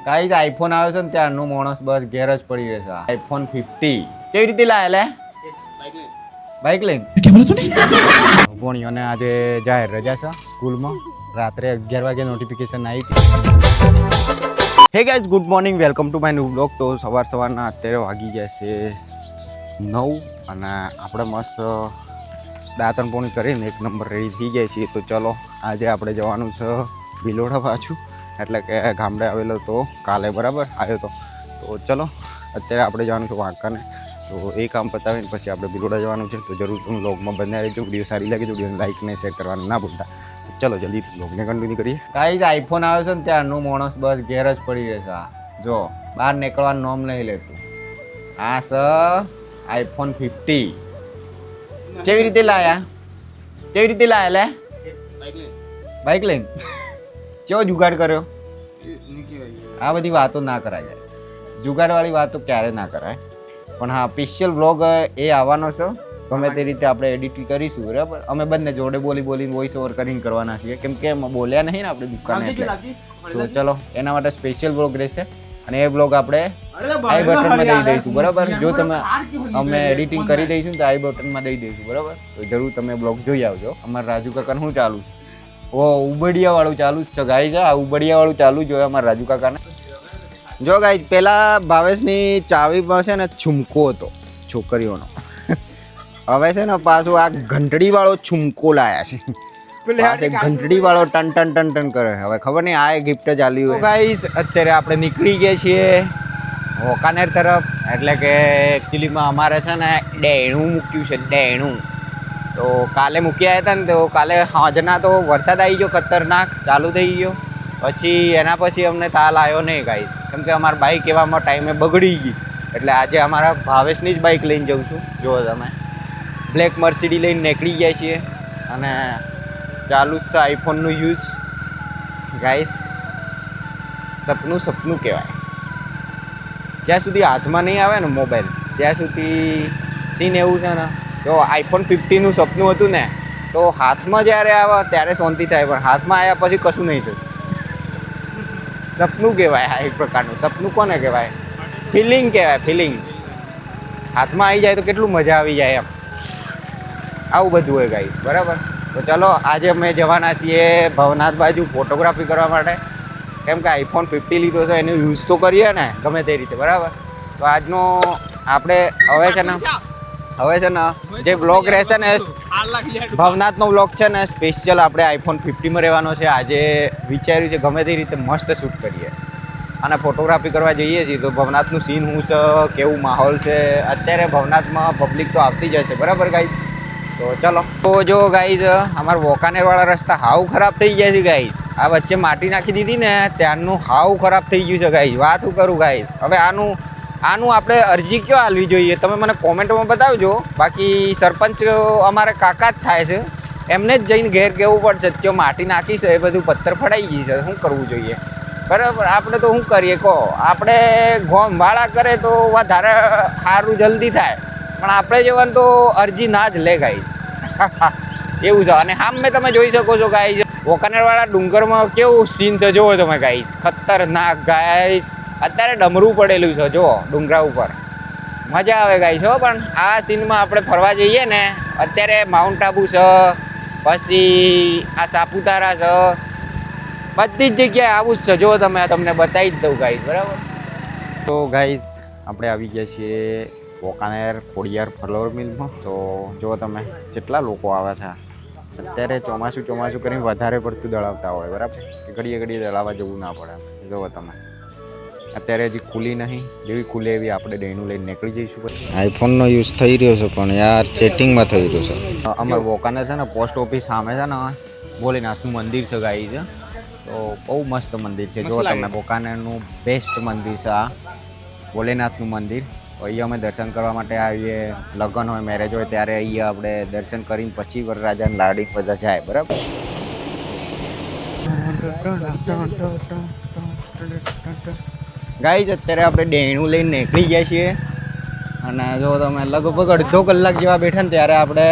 Guys iPhone આવે છે ને ત્યારનું માણસ બસ ઘેર જ પડી રહેશે. આઈફોન 50 કેવી રીતે લાયા લે? બાઇક લઈને ભણ્યોને આજે જાહેર રજા છે સ્કૂલમાં. રાત્રે 11 વાગે નોટિફિકેશન આવી હતી. Hey guys, good morning, welcome to my new blog. તો સવારના અત્યારે વાગી ગયા છે 9 અને આપણે મસ્ત દાંતણ પોણી કરીને એક નંબર રેડી થઈ જાય છે. તો ચલો આજે આપણે જવાનું છે ભિલોડા પાછું, એટલે કે ગામડે આવેલો તો કાલે બરાબર આવ્યો તો ચલો અત્યારે આપણે જવાનું છે વાંકાને. તો એ કામ પતાવીને પછી આપણે ભિલોડા જવાનું છે. તો જરૂર તમે બ્લોગમાં બન્યા રહેજો. વિડીયો સારી લાગે તો વિડીયોને લાઈક ને શેર કરવાનું ના ભૂલતા. ચલો જલ્દીથી બ્લોગને કન્ટિન્યુ કરીએ. ગાઈઝ આઈફોન આવે છે ને ત્યારનું માણસ બસ ઘેર જ પડી રહેશે. જો બહાર નીકળવાનું નામ નહીં લેતું. આ છે આઈફોન 50. કેવી રીતે લાયા લે? બાઇક લઈને કેવો જુગાડ કર્યો? આ બધી વાતો ના કરાય ગાઈસ. જુગાડવાળી વાતો ક્યારે ના કરાય. પણ હા, સ્પેશિયલ વ્લોગ એ આવવાનો છે. ગમે તે રીતે આપણે એડિટ કરીશું બરાબર. અમે બંને જોડે બોલીને વોઇસ ઓવર કરીને કરવાના છીએ, કેમ કે એમાં બોલ્યા નહીં ને આપણે દુકાને એટલે. તો ચલો એના માટે સ્પેશિયલ વ્લોગ રહેશે અને એ વ્લોગ આપણે આઈ બટનમાં દઈ દઈશું બરાબર. જો તમે અમે એડિટિંગ કરી દઈશું તો આઈ બટનમાં દઈ દઈશું બરાબર. તો જરૂર તમે વ્લોગ જોઈ આવજો. અમારા રાજુ કાકાને શું ચાલુ છે? ઓ ઉબડિયા વાળું ચાલુ જ છે ગાઈઝ. આ ઉબડિયા વાળું ચાલુ જ હોય અમારા રાજુ કાકાને. જો ગાઈઝ, પેલા ભાવેશની ચાવીમાં છે ને છુમકો હતો છોકરીઓનો. હવે છે ને પાછું આ ઘંટડી વાળો છુમકો લાયા છે. ઘંટડી વાળો ટન ટન ટન ટન કરે. હવે ખબર નહીં આ ગિફ્ટ ચાલી હોય. ગાઈઝ અત્યારે આપણે નીકળી ગયા છીએ વાંકાનેર તરફ. એટલે કે એકચ્યુઅલીમાં અમારે છે ને ડેણું મૂક્યું છે, ડેણું. તો કાલે મૂકી આવ્યા હતા ને, તો કાલે હાજના તો વરસાદ આવી ગયો, ખતરનાક ચાલુ થઈ ગયો. પછી એના પછી અમને તાલ આવ્યો નહીં ગાઈઝ, કેમ કે અમારી બાઇક એવામાં ટાઈમે બગડી ગઈ. એટલે આજે અમારા ભાવેશની જ બાઇક લઈને જઉં છું. જુઓ તમે, બ્લેક મર્સિડી લઈને નીકળી ગયા છીએ અને ચાલુ જ છે આઈફોનનું યુઝ. ગાઈઝ સપનું કહેવાય. જ્યાં સુધી હાથમાં નહીં આવે ને મોબાઈલ, ત્યાં સુધી સીન એવું છે ને. જો આઈફોન 50નું સપનું હતું ને, તો હાથમાં જ્યારે આવે ત્યારે શાંતિ થાય, પણ હાથમાં આવ્યા પછી કશું નહીં થયું. સપનું કહેવાય આ એક પ્રકારનું. સપનું કોને કહેવાય? ફિલિંગ કહેવાય, ફિલિંગ. હાથમાં આવી જાય તો કેટલું મજા આવી જાય એમ. આવું બધું હોય ગાઈસ બરાબર. તો ચલો આજે અમે જવાના છીએ ભવનાથ બાજુ ફોટોગ્રાફી કરવા માટે, કેમ કે આઈફોન 50 લીધો છે એનો યુઝ તો કરીએ ને ગમે તે રીતે બરાબર. તો આજનો આપણે હવે છે ને જે બ્લોગ રહેશે ને ભવનાથનો બ્લોગ છે ને સ્પેશિયલ આપણે આઈફોન 50માં રહેવાનો છે. આજે વિચાર્યું છે ગમે તે રીતે મસ્ત શૂટ કરીએ અને ફોટોગ્રાફી કરવા જઈએ છીએ. તો ભવનાથનું સીન શું છે, કેવું માહોલ છે અત્યારે ભવનાથમાં, પબ્લિક તો આવતી જ હશે બરાબર ગાઈઝ. તો ચલો. તો જો ગાઈઝ અમારા વાંકાનેરવાળા રસ્તા હાવ ખરાબ થઈ ગયા છે ગાઈઝ. આ વચ્ચે માટી નાખી દીધી ને ત્યારનું હાવ ખરાબ થઈ ગયું છે ગાઈઝ. વાત શું કરું ગાઈઝ. હવે આનું આપણે અરજી ક્યાં આલવી જોઈએ તમે મને કોમેન્ટમાં બતાવજો. બાકી સરપંચ અમારે કાકા જ થાય છે, એમને જ જઈને ઘેર કહેવું પડશે. ત્યાં માટી નાખી છે, એ બધું પથ્થર ફડાઈ ગઈ છે, શું કરવું જોઈએ બરાબર. આપણે તો શું કરીએ કહો? આપણે ગોમવાળા કરે તો વધારે સારું જલ્દી થાય, પણ આપણે જવાનું તો અરજી ના જ લે ગાઈઝ. એવું છે. અને આમ મેં તમે જોઈ શકો છો ગાઈઝ, વાંકાનેરવાળા ડુંગરમાં કેવું સીન છે જોવો તમે ગાઈઝ. ખતરનાક ગાઈઝ. અત્યારે ડમરું પડેલું છે જો ડુંગરા ઉપર. મજા આવે ગાઈઝ હો. પણ આ સીનમાં આપણે ફરવા જઈએ ને, અત્યારે માઉન્ટ આબુ છે, પછી આ સાપુતારા છે, બધી જ જગ્યાએ આવું જ છે. જો તમે તમને બતાવી જ દઉં ગાઈઝ બરાબર. તો ગાઈઝ આપણે આવી ગયા છીએ વાંકાનેર ખોડિયાર ફ્લાવર મિલમાં. તો જો તમે કેટલા લોકો આવે છે. અત્યારે ચોમાસું કરીને વધારે પડતું દળાવતા હોય બરાબર. ઘડીએ દળાવવા જવું ના પડે. જુઓ તમે, અત્યારે હજી ખુલી નહીં. જેવી ખુલે એવી આપણે ડેનું લઈને નીકળી જઈશું. આઈફોનનો યુઝ થઈ રહ્યો છે પણ યાર ચેટિંગમાં થઈ રહ્યો છે. અમારે વાંકાનેર છે ને પોસ્ટ ઓફિસ સામે છે ને ભોલેનાથનું મંદિર છે ગાઈ છે. તો બહુ મસ્ત મંદિર છે. જો તમે વાંકાનેરનું બેસ્ટ મંદિર છે આ ભોલેનાથનું મંદિર. અહીંયા અમે દર્શન કરવા માટે આવીએ. લગ્ન હોય, મેરેજ હોય ત્યારે અહીંયા આપણે દર્શન કરીને પછી વરરાજાને લાડી બધા જાય બરાબર. ગાઈઝ અત્યારે આપણે ડેણું લઈને નીકળી ગયા છીએ અને જો તમે લગભગ અડધો કલાક જેવા બેઠા ને ત્યારે આપણે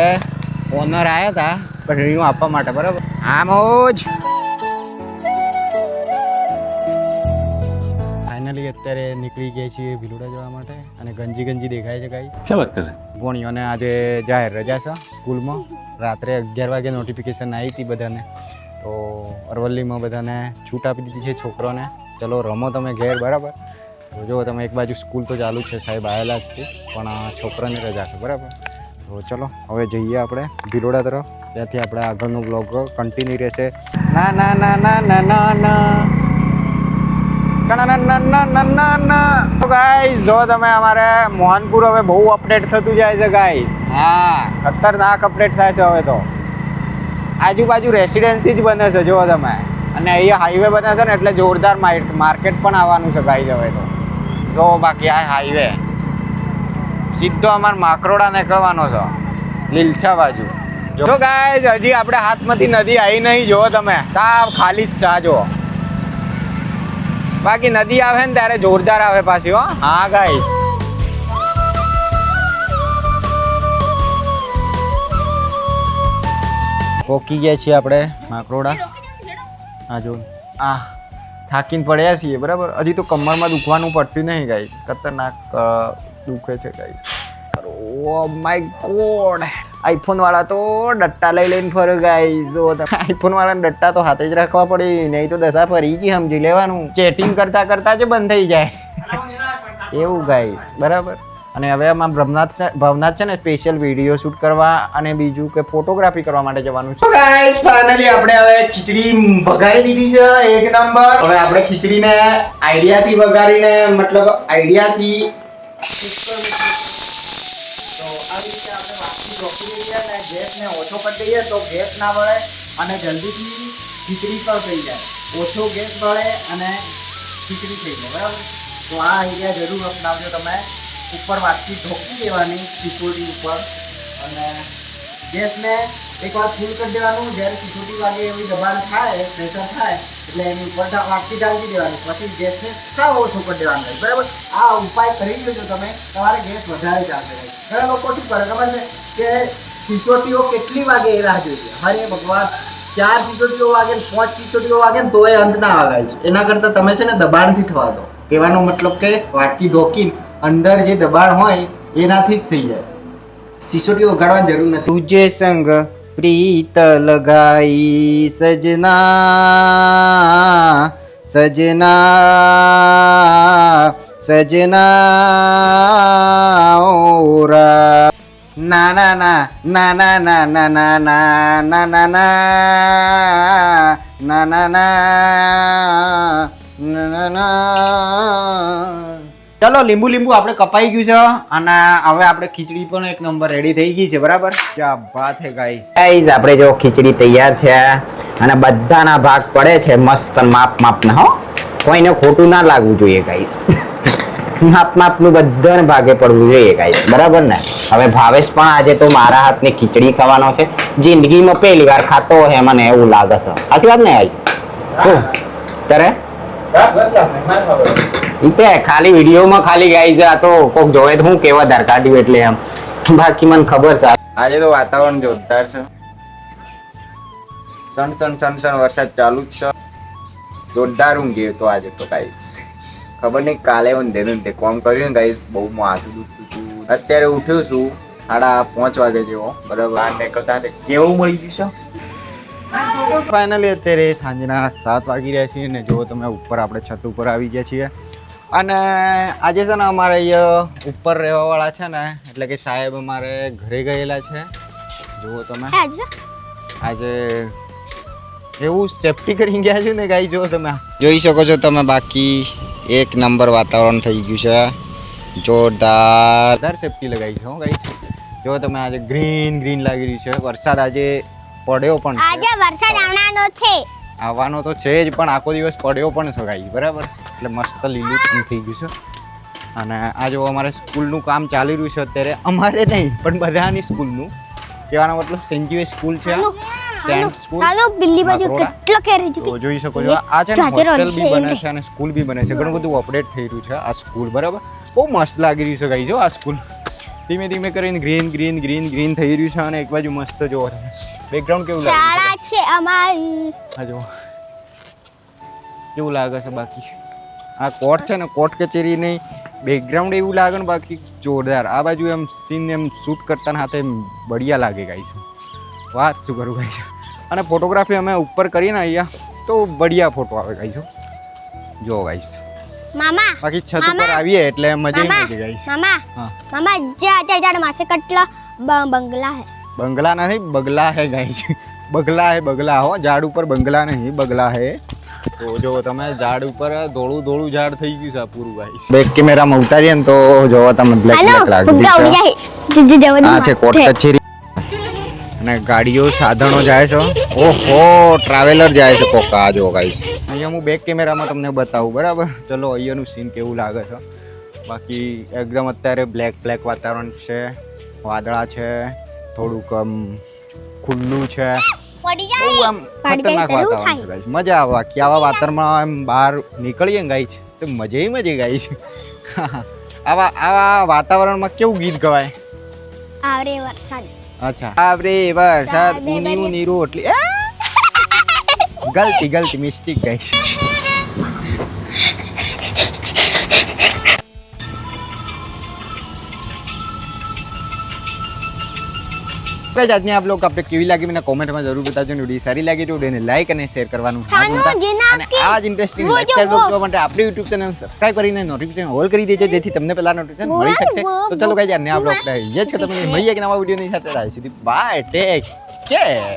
ઓનર આવ્યા હતા પણ આપવા માટે બરાબર. આમ જ ફાઇનલી અત્યારે નીકળી ગયા છીએ ભિલોડા જવા માટે અને ગંજી દેખાય છે ગાઈસ. क्या बात कर रहे हैं? ભોણીઓને આજે જાહેર રજા છે સ્કૂલમાં. રાત્રે 11 વાગે નોટિફિકેશન આવી હતી બધાને, તો અરવલ્લીમાં બધાને છૂટ આપી દીધી છે છોકરોને. ચલો રમો તમે ઘેર, બરાબર. તો જો તમે એક બાજુ સ્કૂલ તો ચાલુ જ છે, સાહેબ આવેલા જ છે, પણ છોકરાની રજા છે, બરાબર. તો ચલો હવે જઈએ આપણે ભિલોડા તરફ, ત્યાંથી આપણે આગળનો બ્લોગ કન્ટિન્યુ રહેશે. ના ના ના ના ના ના ના ગાઈસ, જો તમે અમારે મોહનપુર હવે બહુ અપડેટ થતું જાય છે ગાઈસ. હા, ખતરનાક અપડેટ થાય છે હવે તો. આજુબાજુ રેસિડેન્સી જ બને છે જો તમે, અને અહીંયા હાઈવે બને છે ને એટલે જોરદાર માર્કેટ પણ આવવાનું છે ગાઈસ હવે તો. જો બાકી આ હાઈવે સીધો અમારે માકરોડા નીકળવાનો છે લીલછા બાજુ. જો ગાઈસ, હજી આપણે હાથમાંથી નદી આવી નહીં, જો તમે સાવ ખાલી જ છે. જો બાકી નદી આવે ને ત્યારે જોરદાર આવે પાછી. હો હા ગાઈસ, પોકી ગયા છીએ આપણે માકરોડા. હા જો થાકીને પડ્યા છીએ, બરાબર. હજી તો કમરમાં દુખવાનું પડતું નહીં ગાઈસ, ખતરનાક દુખે છે guys. Oh my God, iPhone વાળા તો ડટ્ટા લઈને ફરે ગાઈસ. જો આઈફોન વાળાને ડટ્ટા તો હાથે જ રાખવા પડે, નહીં તો દશા ફરી જ સમજી લેવાનું. ચેટિંગ કરતા જ બંધ થઈ જાય એવું ગાઈસ, બરાબર. અને હવે આમાં ભવનાથ છે ને સ્પેશિયલ વિડીયો શૂટ કરવા અને બીજું કે ફોટોગ્રાફી કરવા માટે જવાનું છે. ગાઈસ ફાઇનલી આપણે હવે ખીચડી વઘારી દીધી છે, એક નંબર. હવે આપણે ખીચડીને આઈડિયાથી વઘારીને, મતલબ આઈડિયાથી ગેસને ઓછો કરી દઈએ તો ગેસ ના બળે અને જલ્દીથી ખીચડી પણ થઈ જાય. ઓછો ગેસ બળે અને ખીચડી થઈ જાય, બરાબર. તો આ આઈડિયા જરૂર અપનાવજો તમે. ઉપર વાતથી ઢોકી દેવાની ખીચડી ઉપર અને ગેસને એકવાર ફૂલ કરી દેવાનું. જ્યારે ખીચડી વાગે એવી દબાણ થાય, પ્રેશર થાય એટલે એની ઉપર વાટકી ડાલતી દેવાની. પછી ગેસને સાવ ઓછો કરી દેવાનું, બરાબર. આ ઉપાય કરી લેજો તમે, તમારે ગેસ વધારે ચાલશે. ઘણા લોકો શું કરે ખબર છે કે ખીચોટીઓ કેટલી વાગે એ રાહ જોઈએ. હરે ભગવાન, 4 ખીચોટીઓ વાગે, 5 ખીચોટીઓ વાગે ને તોય અંત ના વાગાય છે. એના કરતાં તમે છે ને દબાણથી થવા દો. કહેવાનો મતલબ કે વાટકી ઢોકીને અંદર જે દબાણ હોય એનાથી જ થઈ જાય. ખીચોટીઓ વગાડવાની જરૂર નથી. તુજે સંગ પ્રીત લગાઈ સજના સજના સજના ઓરા ના ના ના ના ના ના ના ના ના ના ના ના ના ના ના. ચલો લીંબુ આપણે કપાઈ ગયું છે અને હવે આપણે ખીચડી પણ એક નંબર રેડી થઈ ગઈ છે, બરાબર. ક્યા બાત હે ગાઈસ. ગાઈસ આપણે જો ખીચડી તૈયાર છે અને બધાના ભાગ પડે છે મસ્ત માપના. હો, કોઈને ખોટું ના લાગવું જોઈએ ગાઈસ. માપનું બધાને ભાગે પડવું જોઈએ ગાઈસ, બરાબર ને. હવે ભાવેશ પણ આજે તો મારા હાથની ખીચડી ખાવાનો છે. જિંદગીમાં પહેલી વાર ખાતો હોય મને એવું લાગે છે. સાચી વાત ને આજ તારે ખાલી વિડીયોમાં ખાલી ગાઈસ આ તો કોક જોવે તો હું કેવા ધાર કાઢ્યું એટલે એમ, બાકી મને ખબર છે. આજે તો વાતાવરણ જોરદાર છે, સન વરસાદ ચાલુ જ છે. જોરદાર ઊંઘી તો આજે તો ગાઈસ. ખબર નહીં કાલે ઊંધે કોમ કર્યું ને ગાઈસ, બહુ માથું દુખતું હતું. અત્યારે ઉઠ્યો છું 5:30 વાગે જેવો, બરાબર. નીકળતા કેવું મળી ગયું છે. ફાઇનલી અત્યારે સાંજના 7 વાગી રહ્યા છીએ ને જો તમે ઉપર આપણે છત ઉપર આવી ગયા છીએ. અને આજે છે ને અમારે અહીંયા ઉપર રહેવાવાળા છે ને, એટલે કે સાહેબ અમારે ઘરે ગયેલા છે. જુઓ તમે આજે એવું સેફટી કરી ગયા છે ને ગાઈ, જો તમે જોઈ શકો છો તમે. બાકી એક નંબર વાતાવરણ થઈ ગયું છે, જોરદાર સેફટી લગાવી છે. ગાઈ જો તમે આજે ગ્રીન લાગી રહ્યું છે. વરસાદ આજે પડ્યો પણ આજે વરસાદ આવવાનો તો છે જ, પણ આખો દિવસ પડ્યો પણ છે ગાઈ, બરાબર. એટલે મસ્ત લીલું પણ થઈ ગયું છે. અને આ જો અમારે સ્કૂલનું કામ ચાલી રહ્યું છે અત્યારે. અમારે નહીં પણ બધાની સ્કૂલનું. કહેવાનો મતલબ સેન્ટ જેવિયર્સ સ્કૂલ છે, સેન્ટ સ્કૂલ. તો જોઈ શકો છો આ છે ને હોસ્ટેલ બી બને છે અને સ્કૂલ બી બને છે. ઘણું બધું અપડેટ થઈ રહ્યું છે આ સ્કૂલ, બરાબર. બહુ મસ્ત લાગી રહ્યું છે ગાઈ. જો આ સ્કૂલ ધીમે કરીને ગ્રીન થઈ રહ્યું છે અને એક બાજુ મસ્ત જો બેકગ્રાઉન્ડ કેવું લાગે છે અમારી. હા જો કેવું લાગે છે. બાકી આ કોર્ટ છે ને કોર્ટ કચેરીની બેકગ્રાઉન્ડ એવું લાગે ને બાકી જોરદાર. આ બાજુ એમ સીન એમ શૂટ કરતા હાથે એમ બઢિયા લાગે ગાઈસ. વાત શું કરું ગાઈસ. અને ફોટોગ્રાફી અમે ઉપર કરીએ ને અહીંયા તો બઢિયા ફોટો આવે ગાઈસ. જો ગાઈસ મામા બાકી છત ઉપર આવીએ એટલે મજા આવી ગાઈસ. મામા હા મામા ઝાડ માથે કેટલા બંગલા હે. બંગલા નહીં બગલા હે ગાઈસ. બગલા હે બગલા હો. ઝાડ ઉપર બંગલા નહીં બગલા હે. તો જો તમે ઝાડ ઉપર ધોળું ઝાડ થઈ ગયું છે આ પૂરું ગાઈસ. બેક કેમેરામાં ઉતારીએ ને તો જોવો તમે બ્લેક લાગે છે. આ છે કોર્ટ કચેરી અને ગાડીઓ સાધનો જાય છે. ઓહો ટ્રાવેલર જાય છે કોકા. જો ગાઈસ અહીંયા હું બેક કેમેરામાં તમને બતાવું બરાબર. ચલો અહીંયાનું સીન કેવું લાગે છે. બાકી એકદમ અત્યારે બ્લેક વાતાવરણ છે. વાદળા છે થોડુંક આમ ખુલ્લું છે. બહુ આમ ખતરનાક વાતાવરણ છે ગાઈસ. મજા આવે બાકી આવા વાતાવરણમાં એમ બહાર નીકળીએ ને ગાઈસ તો મજા ગાઈસ. આવા વાતાવરણમાં કેવું ગીત ગવાય? આવરે વરસાદ. અચ્છા આવરે વરસાદ ઉની રોટલી. ગલતી મિસ્ટેક ગાઈસ. આજની आप लोग આપણે કેવી લાગી મને કોમેન્ટમાં જરૂર બતાવજો. વિડીયો સારી લાગી તો વિડીયોને લાઈક અને શેર કરવાનું ના ભૂલતા. અને આવા જ ઇન્ટરેસ્ટિંગ લાઈફસ્ટાઈલ બ્લોગ જોવા માટે આપણી YouTube ચેનલ સબસ્ક્રાઇબ કરીને નોટિફિકેશન ઓલ કરી દેજો જેથી તમને પહેલા નોટિફિકેશન મળી શકશે. તો ચલો ગાઈસ આજની આ બ્લોગ આપણે અહીંયા જ ખતમ કરીએ. મળીએ એક નવા વિડીયોની સાથે. Bye take care.